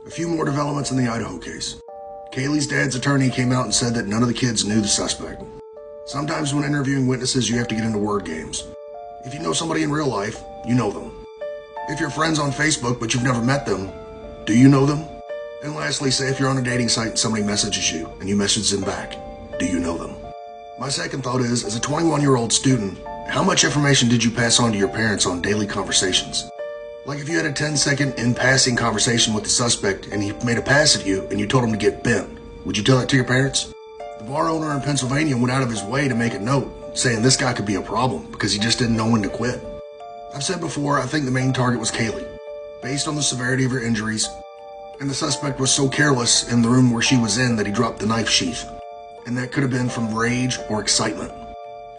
A few more developments in the Idaho case. Kaylee's dad's attorney came out and said that none of the kids knew the suspect. Sometimes when interviewing witnesses, you have to get into word games. If you know somebody in real life, you know them. If you're friends on Facebook but you've never met them, do you know them? And lastly, say if you're on a dating site and somebody messages you and you message them back, do you know them? My second thought is, as a 21-year-old student, how much information did you pass on to your parents on daily conversations? Like if you had a 10-second in-passing conversation with the suspect and he made a pass at you and you told him to get bent, would you tell that to your parents? The bar owner in Pennsylvania went out of his way to make a note saying this guy could be a problem because he just didn't know when to quit. I've said before, I think the main target was Kaylee, based on the severity of her injuries, and the suspect was so careless in the room where she was in that he dropped the knife sheath, and that could have been from rage or excitement.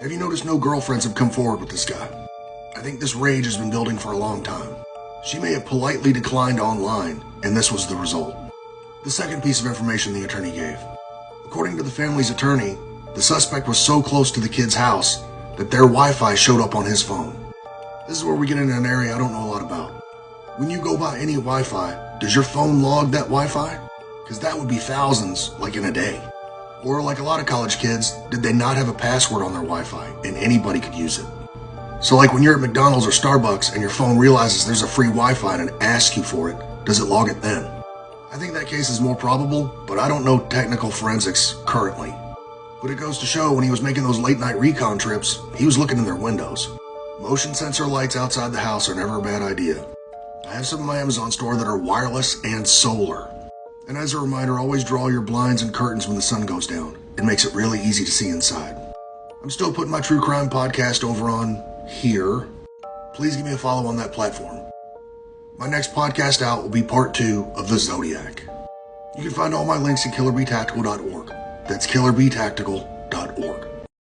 Have you noticed no girlfriends have come forward with this guy? I think this rage has been building for a long time. She may have politely declined online, and this was the result. The second piece of information the attorney gave. According to the family's attorney, the suspect was so close to the kid's house that their Wi-Fi showed up on his phone. This is where we get into an area I don't know a lot about. When you go by any Wi-Fi, does your phone log that Wi-Fi? Because that would be thousands, like in a day. Or like a lot of college kids, did they not have a password on their Wi-Fi and anybody could use it? So like when you're at McDonald's or Starbucks and your phone realizes there's a free Wi-Fi and it asks you for it, does it log it then? I think that case is more probable, but I don't know technical forensics currently. But it goes to show when he was making those late night recon trips, he was looking in their windows. Motion sensor lights outside the house are never a bad idea. I have some in my Amazon store that are wireless and solar. And as a reminder, always draw your blinds and curtains when the sun goes down. It makes it really easy to see inside. I'm still putting my true crime podcast over on here. Please give me a follow on that platform. My next podcast out will be part 2 of the Zodiac. You can find all my links at killerbtactical.org. That's killerbtactical.org.